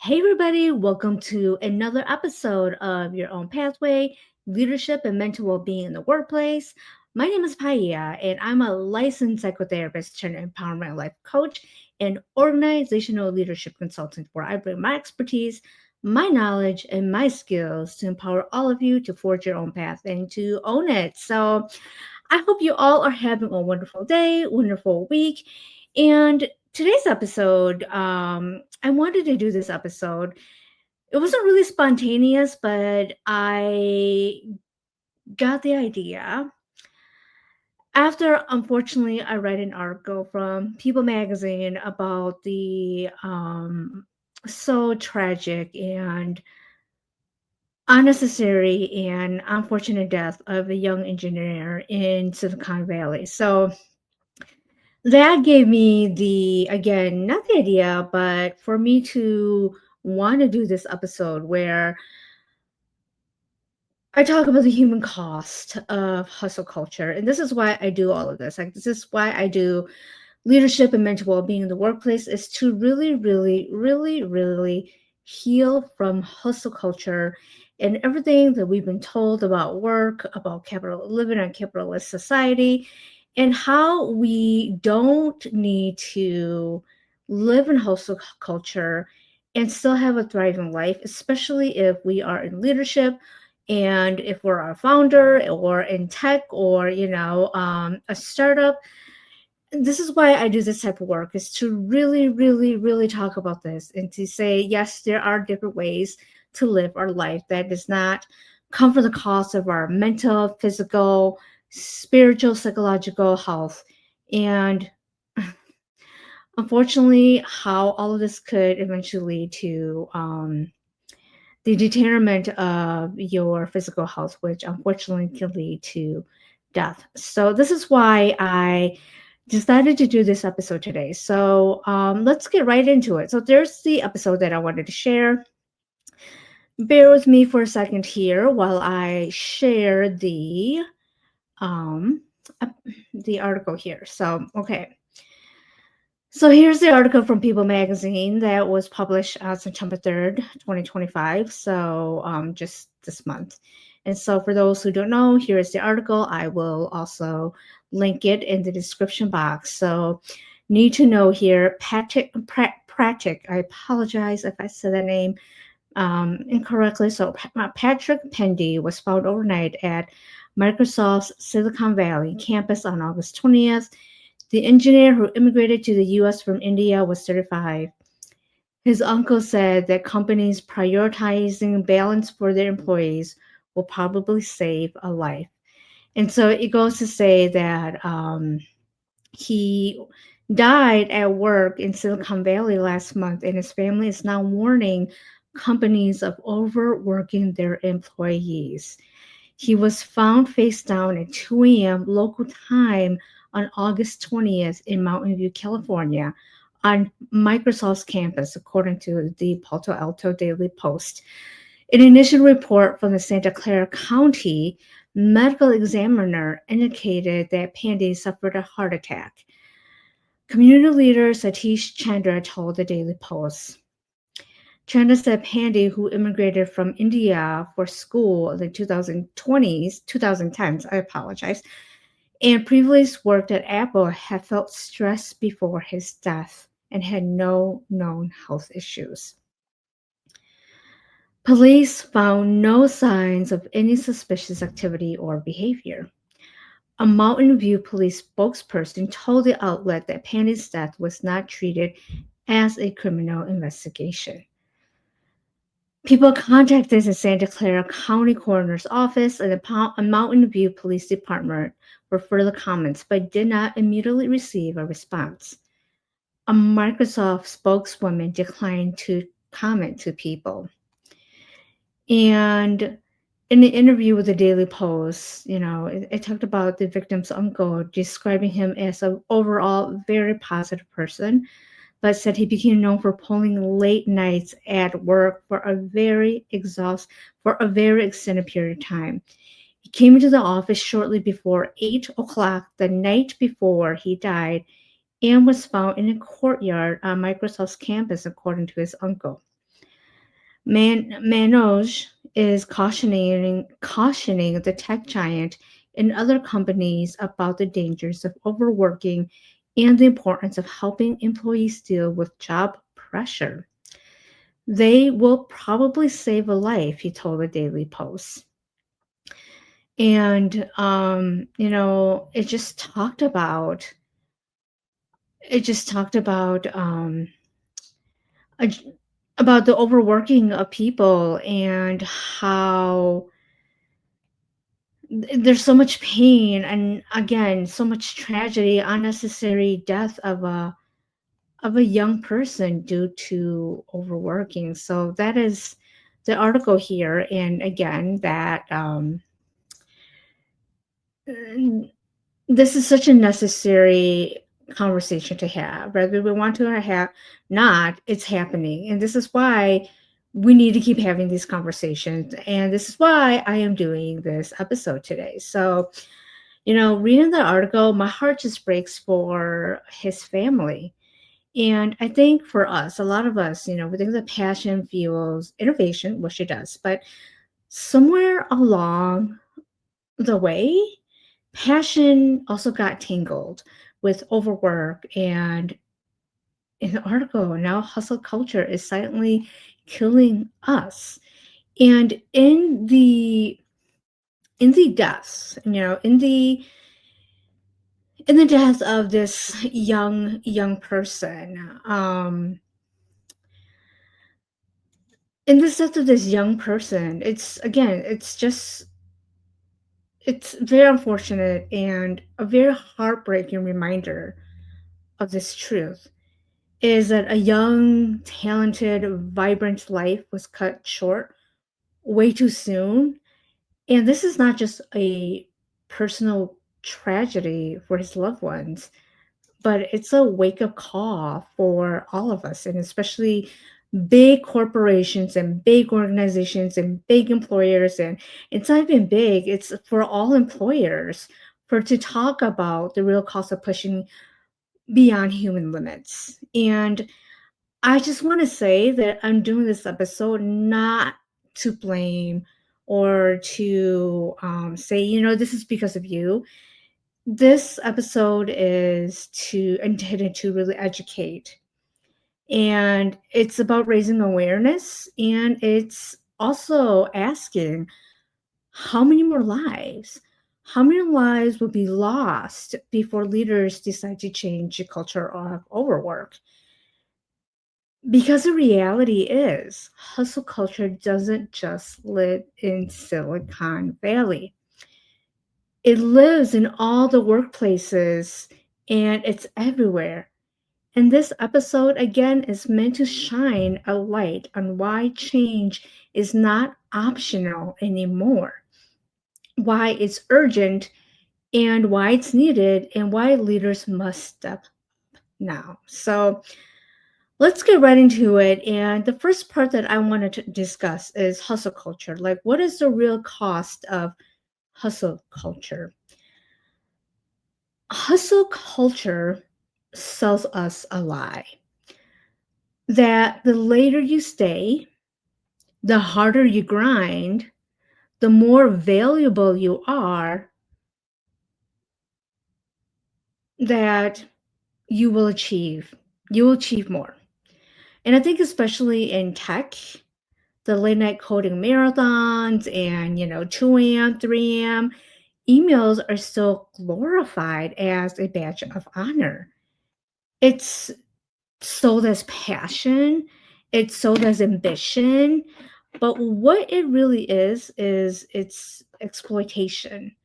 Hey, everybody, welcome to another episode of Your Own Pathway Leadership and Mental Wellbeing in the Workplace. My name is Paya, and I'm a licensed psychotherapist turned empowerment life coach and organizational leadership consultant, where I bring my expertise, my knowledge, and my skills to empower all of you to forge your own path and to own it. So, I hope you all are having a wonderful day, wonderful week. And today's episode, I wanted to do this episode. It wasn't really spontaneous, but I got the idea after, unfortunately, I read an article from People magazine about the so tragic and unnecessary and unfortunate death of a young engineer in Silicon Valley. So that gave me again, not the idea, but for me to want to do this episode where I talk about the human cost of hustle culture. And this is why I do all of this. Like, this is why I do leadership and mental well-being in the workplace, is to really, really, really, really heal from hustle culture and everything that we've been told about work, about living in a capitalist society, and how we don't need to live in hustle culture and still have a thriving life, especially if we are in leadership and if we're a founder or in tech or a startup. This is why I do this type of work, is to really, really, really talk about this and to say, yes, there are different ways to live our life that does not come for the cost of our mental, physical, spiritual, psychological health. And unfortunately, how all of this could eventually lead to the deterioration of your physical health, which unfortunately can lead to death. So this is why I decided to do this episode today. So let's get right into it. So there's the episode that I wanted to share. Bear with me for a second here while I share um, the article here. So okay. So here's the article from People magazine that was published on September 3rd, 2025. So just this month. And so for those who don't know, here is the article. I will also link it in the description box. So need to know here, Pratik, I apologize if I said that name incorrectly. So Patrick Pandey was found overnight at Microsoft's Silicon Valley campus on August 20th. The engineer who immigrated to the U.S. from India was 35. His uncle said that companies prioritizing balance for their employees will probably save a life. And so it goes to say that he died at work in Silicon Valley last month, and his family is now warning companies of overworking their employees. He was found face down at 2 a.m. local time on August 20th in Mountain View, California, on Microsoft's campus, according to the Palo Alto Daily Post. An initial report from the Santa Clara County medical examiner indicated that Pandey suffered a heart attack. Community leader Satish Chandra told the Daily Post. Chandra said Pandey, who immigrated from India for school in the 2010s, I apologize, and previously worked at Apple, had felt stressed before his death and had no known health issues. Police found no signs of any suspicious activity or behavior. A Mountain View police spokesperson told the outlet that Pandey's death was not treated as a criminal investigation. People contacted the Santa Clara County Coroner's Office and the Mountain View Police Department for further comments, but did not immediately receive a response. A Microsoft spokeswoman declined to comment to People. And in the interview with the Daily Post, it talked about the victim's uncle, describing him as an overall very positive person, but said he became known for pulling late nights at work for a very extended period of time. He came into the office shortly before 8 o'clock the night before he died and was found in a courtyard on Microsoft's campus, according to his uncle. Manoj is cautioning the tech giant and other companies about the dangers of overworking and the importance of helping employees deal with job pressure. They will probably save a life, he told the Daily Post. And it just talked a- about the overworking of people and how there's so much pain and again so much tragedy, unnecessary death of a young person due to overworking. So that is the article here, and again that mm, this is such a necessary conversation to have, whether we want to or have not. It's happening, and this is why we need to keep having these conversations, and this is why I am doing this episode today. So reading the article, my heart just breaks for his family. And I think for us, a lot of us, we think that passion fuels innovation, which it does, but somewhere along the way, passion also got tangled with overwork. And in the article, now hustle culture is silently killing us. And in the deaths, in the death of this young person, in the death of this young person, it's very unfortunate and a very heartbreaking reminder of this truth is that a young, talented, vibrant life was cut short way too soon. And this is not just a personal tragedy for his loved ones, but it's a wake up call for all of us, and especially big corporations and big organizations and big employers. And it's not even big, it's for all employers for to talk about the real cost of pushing beyond human limits. And I just want to say that I'm doing this episode not to blame or to say, this is because of you. This episode is to intended to really educate, and it's about raising awareness, and it's also asking how many lives will be lost before leaders decide to change the culture of overwork. Because the reality is, hustle culture doesn't just live in Silicon Valley. It lives in all the workplaces and it's everywhere. And this episode, again, is meant to shine a light on why change is not optional anymore, why it's urgent, and why it's needed, and why leaders must step now. So, let's get right into it. And the first part that I wanted to discuss is hustle culture. Like, what is the real cost of hustle culture? Hustle culture sells us a lie that the later you stay, the harder you grind, the more valuable you are, that you will achieve. You will achieve more. And I think, especially in tech, the late night coding marathons and 2 a.m., 3 a.m. emails are still glorified as a badge of honor. It's sold as passion, it's sold as ambition, but what it really is it's exploitation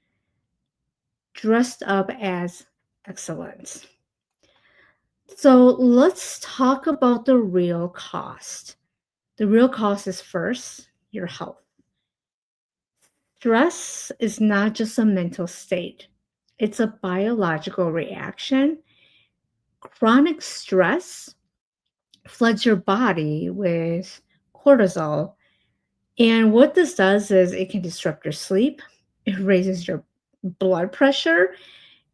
dressed up as excellence. So let's talk about the real cost. The real cost is first your health. Stress is not just a mental state, it's a biological reaction. Chronic stress floods your body with cortisol. And what this does is it can disrupt your sleep, it raises your blood pressure,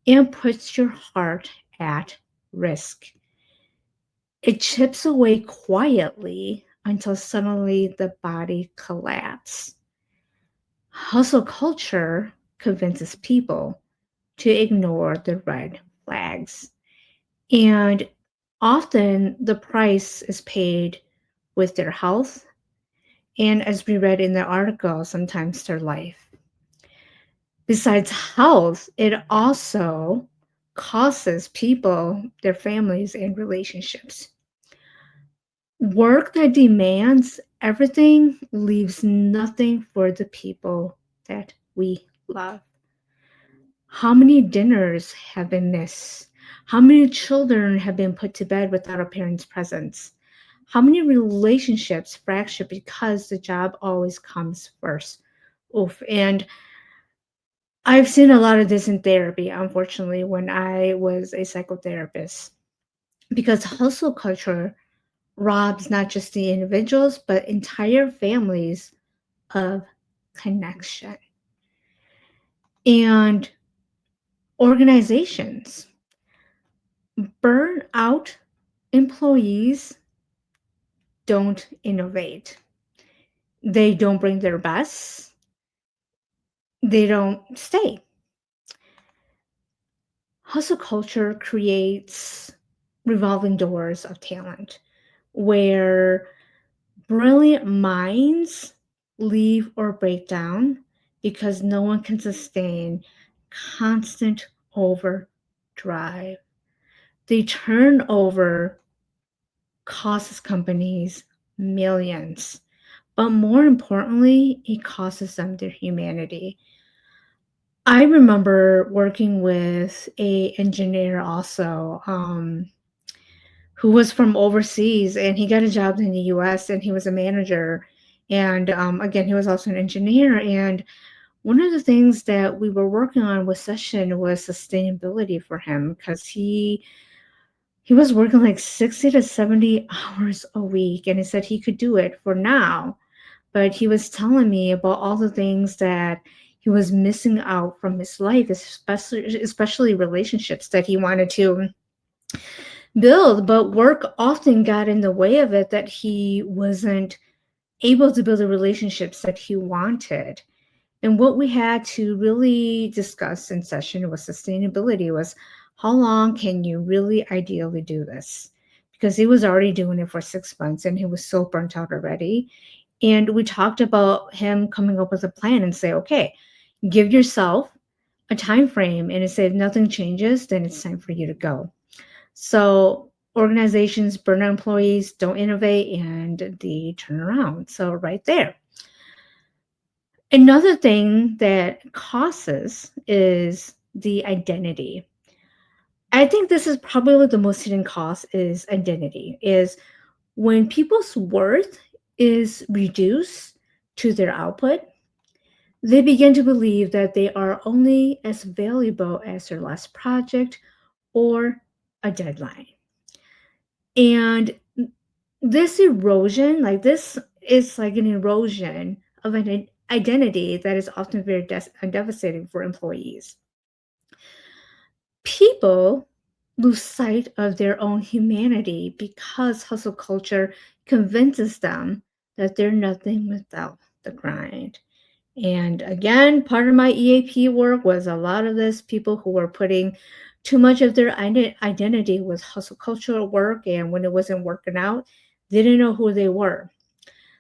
and puts your heart at risk. It chips away quietly until suddenly the body collapses. Hustle culture convinces people to ignore the red flags. And often the price is paid with their health, and as we read in the article, sometimes their life. Besides health, it also causes people, their families, and relationships. Work that demands everything leaves nothing for the people that we love. How many dinners have been missed? How many children have been put to bed without a parent's presence? How many relationships fracture because the job always comes first? Oof. And I've seen a lot of this in therapy, unfortunately, when I was a psychotherapist, because hustle culture robs not just the individuals, but entire families of connection. And organizations burn out employees don't innovate. They don't bring their best. They don't stay. Hustle culture creates revolving doors of talent where brilliant minds leave or break down because no one can sustain constant overdrive. The turnover costs companies millions, but more importantly, it costs them their humanity. I remember working with a engineer also, who was from overseas, and he got a job in the US and he was a manager. And again, he was also an engineer. And one of the things that we were working on with session was sustainability for him because he was working like 60 to 70 hours a week, and he said he could do it for now, but he was telling me about all the things that he was missing out from his life, especially relationships that he wanted to build, but work often got in the way of it, that he wasn't able to build the relationships that he wanted. And what we had to really discuss in session was sustainability, was how long can you really ideally do this? Because he was already doing it for 6 months and he was so burnt out already. And we talked about him coming up with a plan and say, okay, give yourself a time frame, and say if nothing changes, then it's time for you to go. So organizations burn out employees, don't innovate, and they turn around. So right there. Another thing that causes is the identity. I think this is probably the most hidden cost, is identity, is when people's worth is reduced to their output, they begin to believe that they are only as valuable as their last project or a deadline. And this erosion, like this is like an erosion of an identity that is often very devastating for employees. People lose sight of their own humanity because hustle culture convinces them that they're nothing without the grind. And again, part of my EAP work was a lot of this people who were putting too much of their identity with hustle culture work, and when it wasn't working out, they didn't know who they were.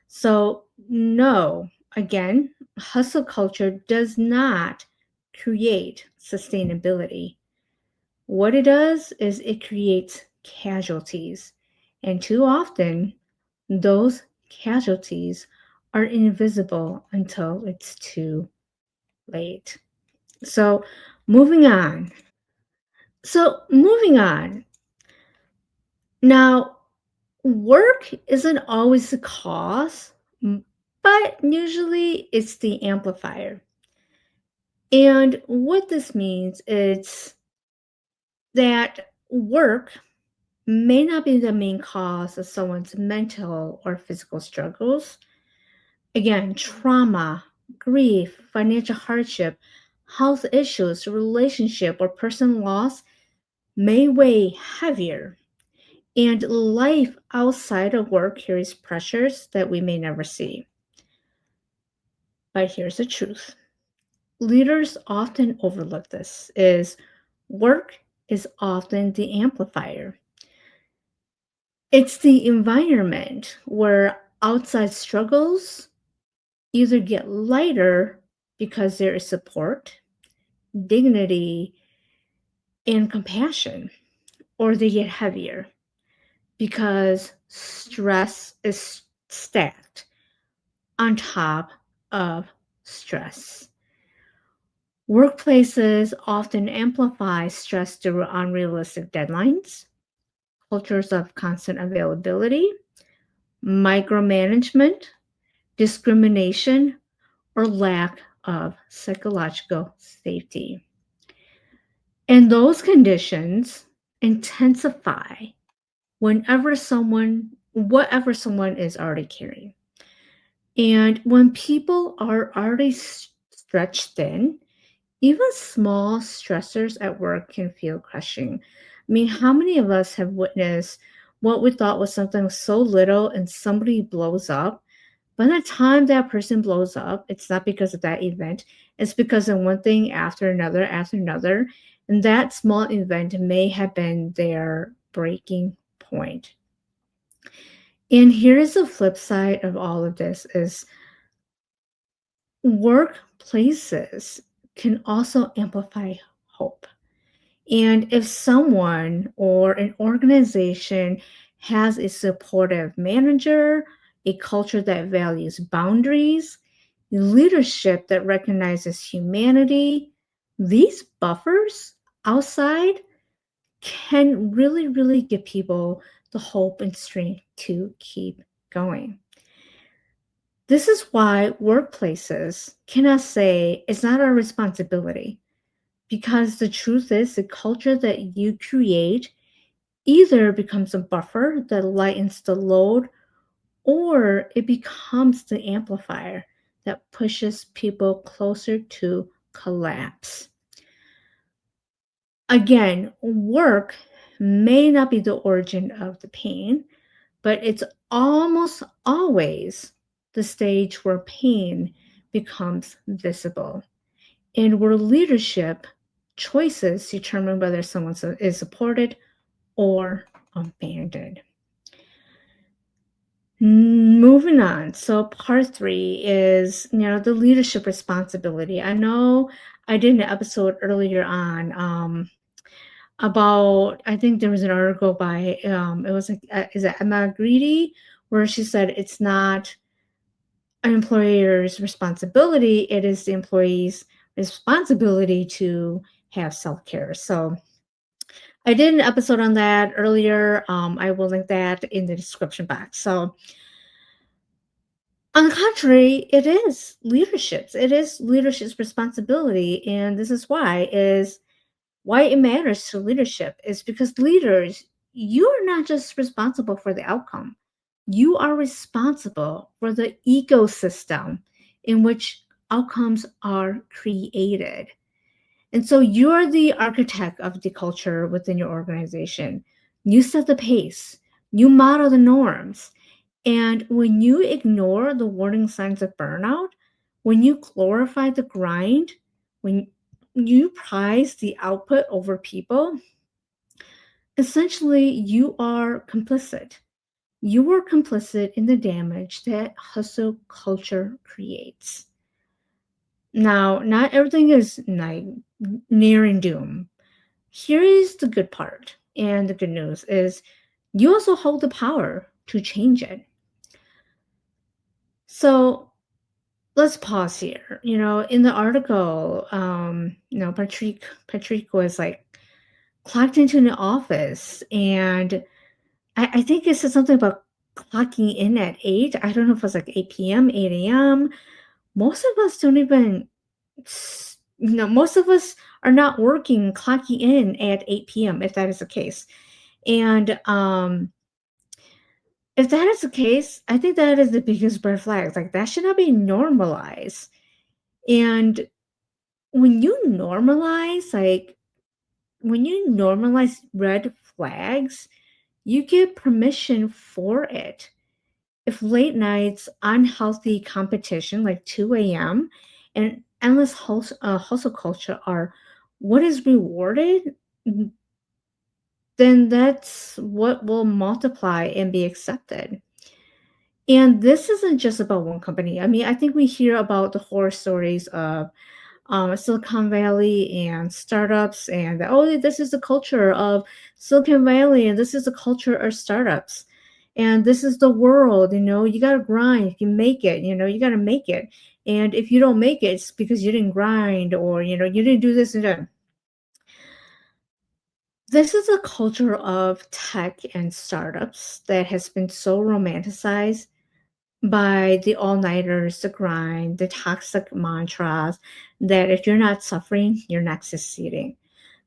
So, no, again, hustle culture does not create sustainability. What it does is it creates casualties. And too often, those casualties are invisible until it's too late. So, moving on. So, moving on. Now, work isn't always the cause, but usually it's the amplifier. And what this means is that work may not be the main cause of someone's mental or physical struggles. Again, trauma, grief, financial hardship, health issues, relationship, or person loss may weigh heavier. And life outside of work carries pressures that we may never see. But here's the truth. Leaders often overlook this is work is often the amplifier. It's the environment where outside struggles either get lighter because there is support, dignity, and compassion, or they get heavier because stress is stacked on top of stress. Workplaces often amplify stress through unrealistic deadlines, cultures of constant availability, micromanagement, discrimination, or lack of psychological safety. And those conditions intensify whatever someone is already carrying. And when people are already stretched thin, even small stressors at work can feel crushing. I mean, how many of us have witnessed what we thought was something so little and somebody blows up? By the time that person blows up, it's not because of that event, it's because of one thing after another. And that small event may have been their breaking point. And here is the flip side of all of this is workplaces can also amplify hope. And if someone or an organization has a supportive manager, a culture that values boundaries, leadership that recognizes humanity, these buffers outside can really, really give people the hope and strength to keep going. This is why workplaces cannot say it's not our responsibility, because the truth is the culture that you create either becomes a buffer that lightens the load or it becomes the amplifier that pushes people closer to collapse. Again, work may not be the origin of the pain, but it's almost always the stage where pain becomes visible and where leadership choices determine whether someone is supported or abandoned. Moving on. So part 3 is, the leadership responsibility. I know I did an episode earlier on about, I think there was an article by, it was like, is it Emma Greedy, where she said it's not an employer's responsibility, it is the employee's responsibility to have self-care. So I did an episode on that earlier. I will link that in the description box. So on the contrary, it is leadership's. It is leadership's responsibility, and this is why it matters to leadership is because leaders, you are not just responsible for the outcome. You are responsible for the ecosystem in which outcomes are created. And so you're the architect of the culture within your organization. You set the pace, you model the norms. And when you ignore the warning signs of burnout, when you glorify the grind, when you prize the output over people, essentially you are complicit. You are complicit in the damage that hustle culture creates. Now, not everything is like near and doom. Here is the good part, and the good news is you also hold the power to change it. So let's pause here. In the article, Patrick was like clocked into an office, and I think it said something about clocking in at 8. I don't know if it was like 8 p.m., 8 a.m. Most of us don't even, most of us are not working, clocking in at 8 p.m., if that is the case. And if that is the case, I think that is the biggest red flag. Like, that should not be normalized. And when you normalize red flags, you get permission for it. If late nights, unhealthy competition like 2 a.m., and endless hustle culture are what is rewarded, then that's what will multiply and be accepted. And this isn't just about one company. I mean, I think we hear about the horror stories of Silicon Valley and startups, and oh, this is the culture of Silicon Valley, and this is the culture of startups, and this is the world. You got to grind. If you make it, you got to make it. And if you don't make it, it's because you didn't grind, or you didn't do this and that. This is a culture of tech and startups that has been so romanticized by the all-nighters, the grind, the toxic mantras that if you're not suffering, you're not succeeding.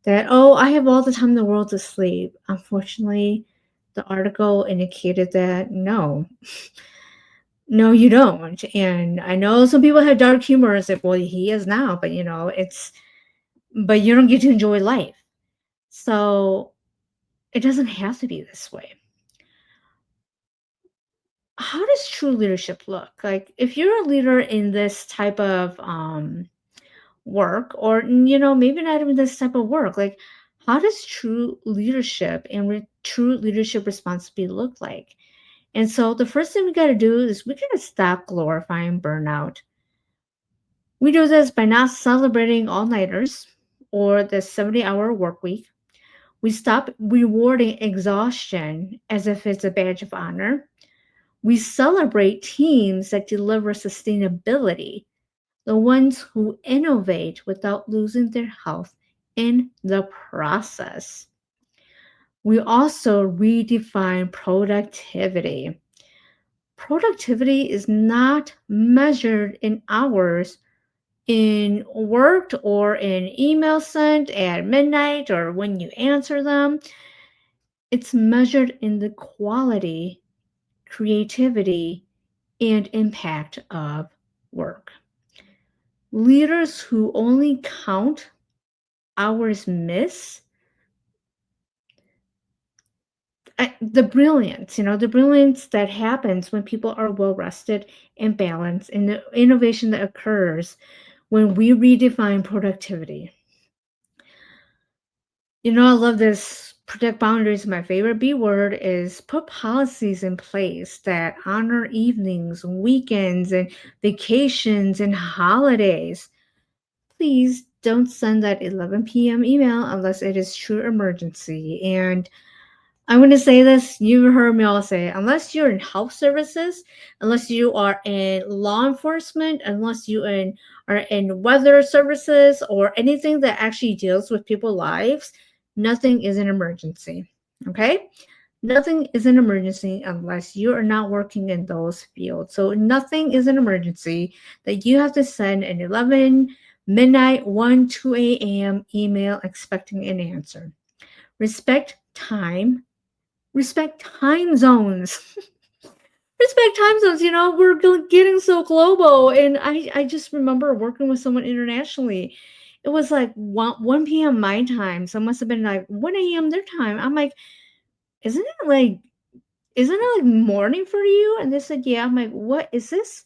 That, oh, I have all the time in the world to sleep. Unfortunately, the article indicated that no, no, you don't. And I know some people have dark humor and say, well, he is now, but but you don't get to enjoy life. So it doesn't have to be this way. How does true leadership look? Like, if you're a leader in this type of work, or maybe not even this type of work, like, how does true leadership and true leadership responsibility look like? And so the first thing we got to do is we got to stop glorifying burnout. We do this by not celebrating all-nighters or the 70-hour work week. We stop rewarding exhaustion as if it's a badge of honor. We celebrate teams that deliver sustainability, the ones who innovate without losing their health in the process. We also redefine productivity. Productivity is not measured in hours in worked or in email sent at midnight or when you answer them. It's measured in the quality, creativity, and impact of work. Leaders who only count hours miss the brilliance that happens when people are well rested and balanced, and the innovation that occurs when we redefine productivity. I love this. Protect boundaries. My favorite B word is put policies in place that honor evenings, weekends, and vacations and holidays. Please don't send that 11 p.m. email unless it is true emergency. And I'm going to say this, you heard me all say, unless you're in health services, unless you are in law enforcement, unless are in weather services or anything that actually deals with people's lives, nothing is an emergency. Okay? Nothing is an emergency unless you are not working in those fields. So nothing is an emergency that you have to send an 11 midnight, 1, 2 a.m. email expecting an answer. Respect time. Respect time zones. Respect time zones. We're getting so global. And I just remember working with someone internationally. It was like 1 p.m. my time. So it must have been like 1 a.m. their time. I'm like, isn't it like morning for you? And they said, yeah. I'm like, what is this?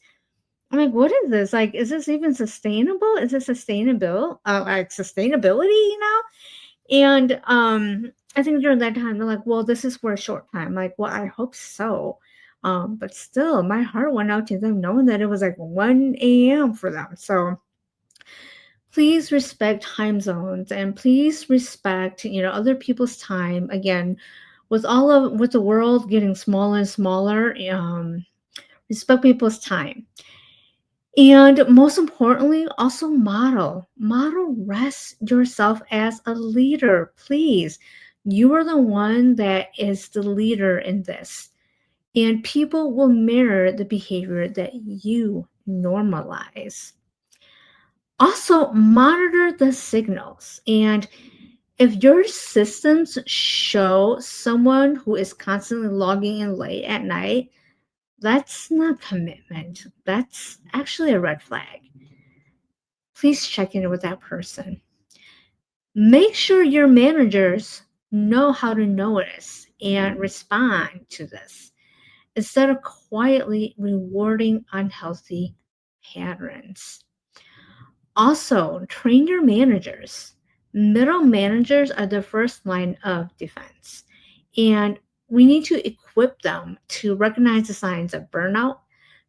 I'm like, what is this? Like, is this even sustainable? Is it sustainable? Like sustainability, And I think during that time they're like, well, this is for a short time. Like, well, I hope so. But still, my heart went out to them knowing that it was like 1 a.m. for them. So please respect time zones and please respect, other people's time. Again, with the world getting smaller and smaller, respect people's time. And most importantly, also model rest yourself as a leader, please. You are the one that is the leader in this. And people will mirror the behavior that you normalize. Also, monitor the signals. And if your systems show someone who is constantly logging in late at night, that's not commitment. That's actually a red flag. Please check in with that person. Make sure your managers know how to notice and respond to this instead of quietly rewarding unhealthy patterns. Also, train your managers. Middle managers are the first line of defense. And we need to equip them to recognize the signs of burnout,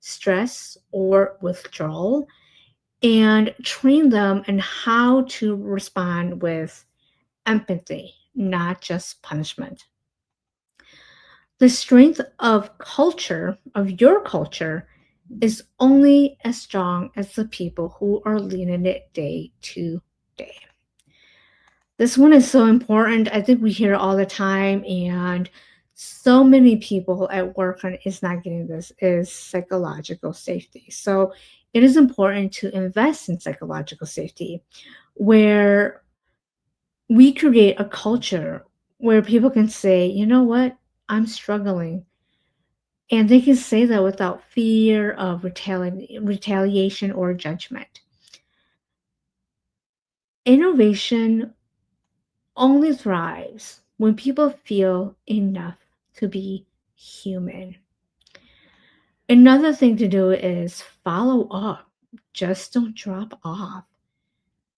stress, or withdrawal, and train them in how to respond with empathy, not just punishment. The strength of culture, of your culture, is only as strong as the people who are leading it day to day. This one is so important. I think we hear it all the time, and so many people at work is not getting this is psychological safety. So it is important to invest in psychological safety where we create a culture where people can say, you know what, I'm struggling. And they can say that without fear of retaliation or judgment. Innovation only thrives when people feel enough to be human. Another thing to do is follow up. Just don't drop off.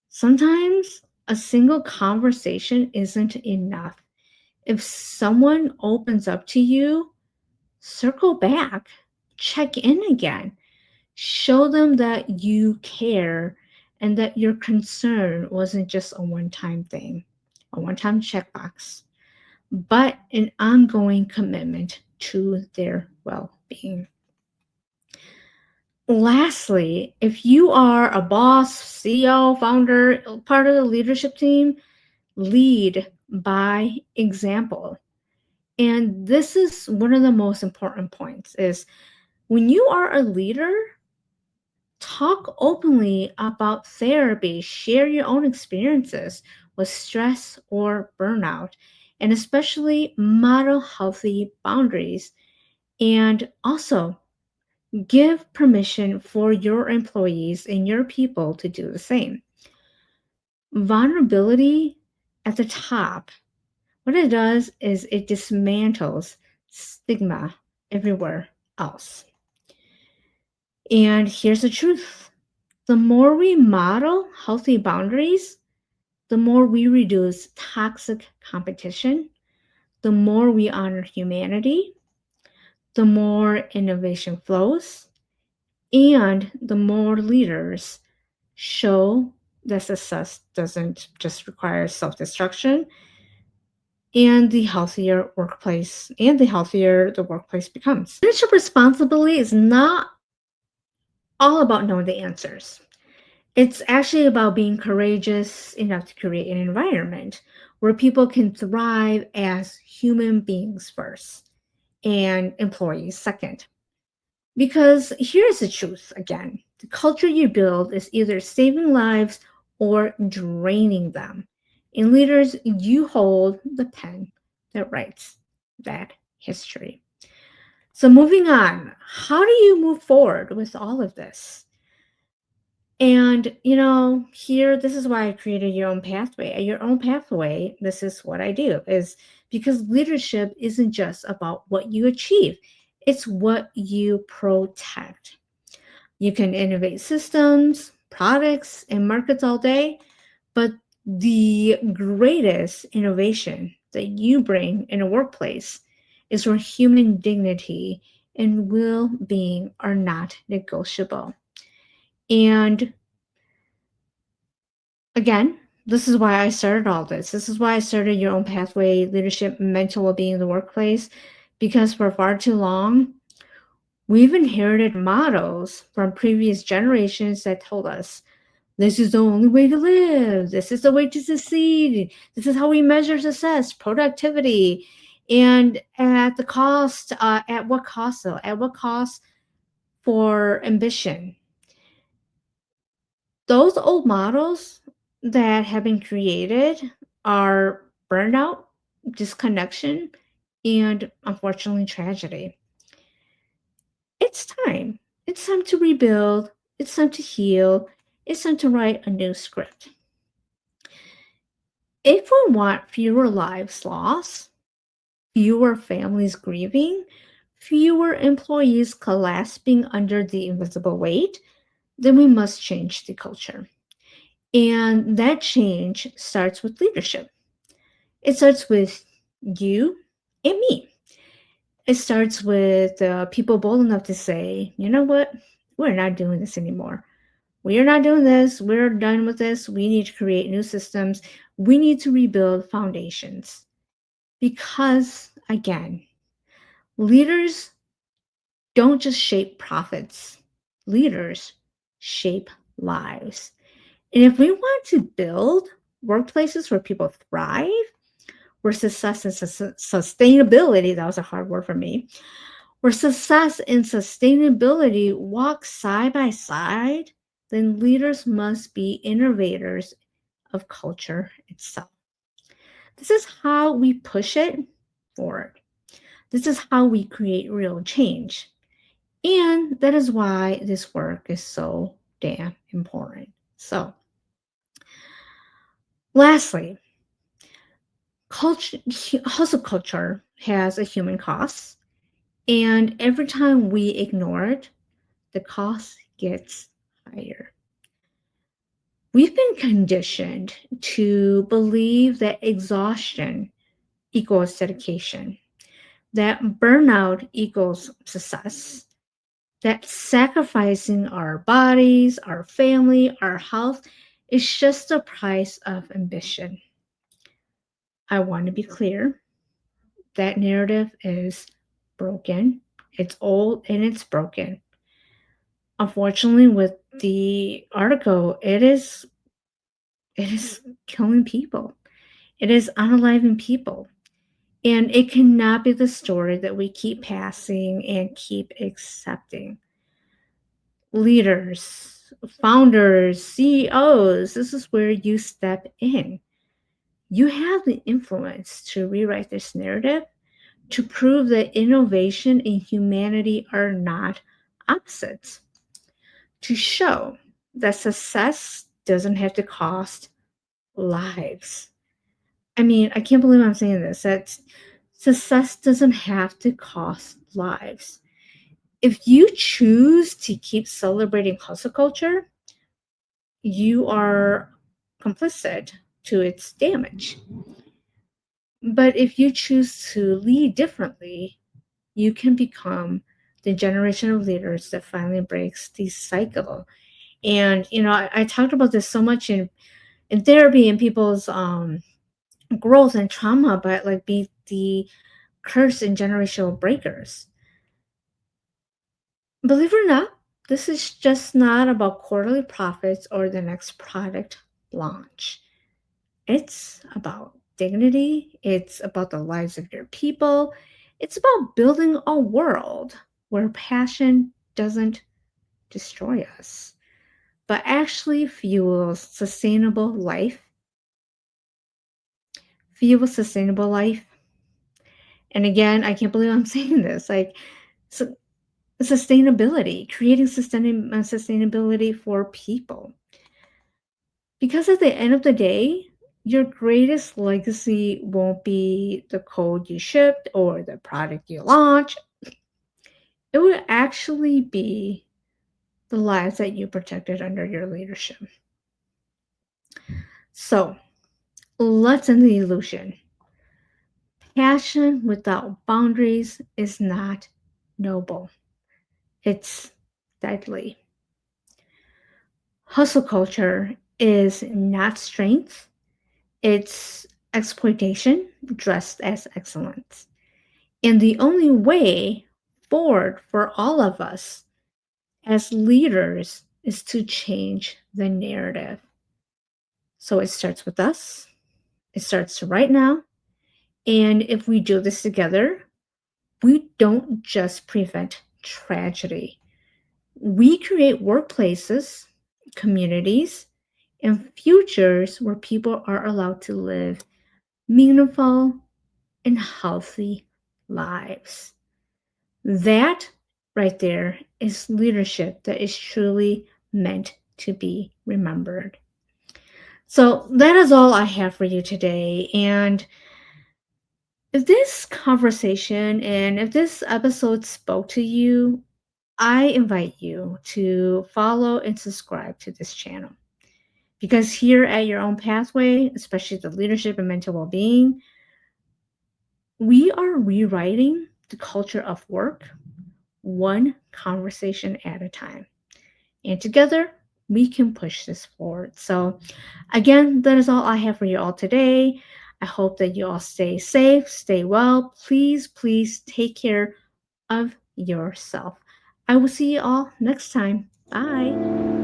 Sometimes a single conversation isn't enough. If someone opens up to you, circle back, check in again. Show them that you care and that your concern wasn't just a one time thing, a one time checkbox, but an ongoing commitment to their well being. Lastly, if you are a boss, CEO, founder, part of the leadership team, lead by example. And this is one of the most important points is when you are a leader, talk openly about therapy, share your own experiences with stress or burnout, and especially model healthy boundaries. And also give permission for your employees and your people to do the same. Vulnerability at the top, what it does is it dismantles stigma everywhere else. And here's the truth: the more we model healthy boundaries, the more we reduce toxic competition, the more we honor humanity, the more innovation flows, and the more leaders show that success doesn't just require self destruction, and the healthier the workplace becomes. Leadership responsibility is not all about knowing the answers. It's actually about being courageous enough to create an environment where people can thrive as human beings first and employees second. Because here's the truth again: the culture you build is either saving lives or draining them. In leaders, you hold the pen that writes that history. So, moving on, how do you move forward with all of this? And, here, this is why I created your own pathway. At your own pathway, this is what I do, is because leadership isn't just about what you achieve, it's what you protect. You can innovate systems, products, and markets all day, but the greatest innovation that you bring in a workplace is where human dignity and well being are not negotiable. And again, this is why I started all this. This is why I started Your Own Pathway Leadership Mental Well-being in the Workplace, because for far too long, we've inherited models from previous generations that told us this is the only way to live, this is the way to succeed, this is how we measure success, productivity, and at the cost, at what cost though? At what cost for ambition? Those old models that have been created are burnout, disconnection, and unfortunately tragedy. It's time. It's time to rebuild. It's time to heal. It's time to write a new script. If we want fewer lives lost, fewer families grieving, fewer employees collapsing under the invisible weight, then we must change the culture. And that change starts with leadership. It starts with you and me. It starts with people bold enough to say, you know what? We're not doing this anymore. We are not doing this. We're done with this. We need to create new systems. We need to rebuild foundations. Because, again, leaders don't just shape profits, leaders shape lives. And if we want to build workplaces where people thrive, where success and sustainability, that was a hard word for me, where success and sustainability walk side by side, then leaders must be innovators of culture itself. This is how we push it forward. This is how we create real change. And that is why this work is so damn important. So, lastly, hustle culture has a human cost. And every time we ignore it, the cost gets higher. We've been conditioned to believe that exhaustion equals dedication, that burnout equals success, that sacrificing our bodies, our family, our health is just the price of ambition. I want to be clear that narrative is broken, it's old, and it's broken. Unfortunately, with the article, it is killing people. It is unaliving people. And it cannot be the story that we keep passing and keep accepting. Leaders, founders, CEOs, this is where you step in. You have the influence to rewrite this narrative, to prove that innovation and humanity are not opposites, to show that success doesn't have to cost lives. I mean, I can't believe I'm saying this. That success doesn't have to cost lives. If you choose to keep celebrating hustle culture, you are complicit to its damage. But if you choose to lead differently, you can become the generation of leaders that finally breaks the cycle. And I talked about this so much in therapy and people's growth and trauma, but like be the curse and generational breakers. Believe it or not, this is just not about quarterly profits or the next product launch. It's about dignity, it's about the lives of your people, it's about building a world where passion doesn't destroy us, but actually fuels sustainable life. And again, I can't believe I'm saying this. Like, so sustainability, creating sustainability for people. Because at the end of the day, your greatest legacy won't be the code you shipped or the product you launch. It will actually be the lives that you protected under your leadership. So let's end the illusion. Passion without boundaries is not noble, it's deadly. Hustle culture is not strength, it's exploitation dressed as excellence. And the only way forward for all of us as leaders is to change the narrative. So it starts with us, it starts right now. And if we do this together, we don't just prevent tragedy, we create workplaces, communities, and futures where people are allowed to live meaningful and healthy lives. That right there is leadership that is truly meant to be remembered. So that is all I have for you today. And if this conversation and if this episode spoke to you, I invite you to follow and subscribe to this channel. Because here at Your Own Pathway, especially the leadership and mental well being, we are rewriting the culture of work one conversation at a time. And together, we can push this forward. So, again, that is all I have for you all today. I hope that you all stay safe, stay well. Please, please take care of yourself. I will see you all next time. Bye.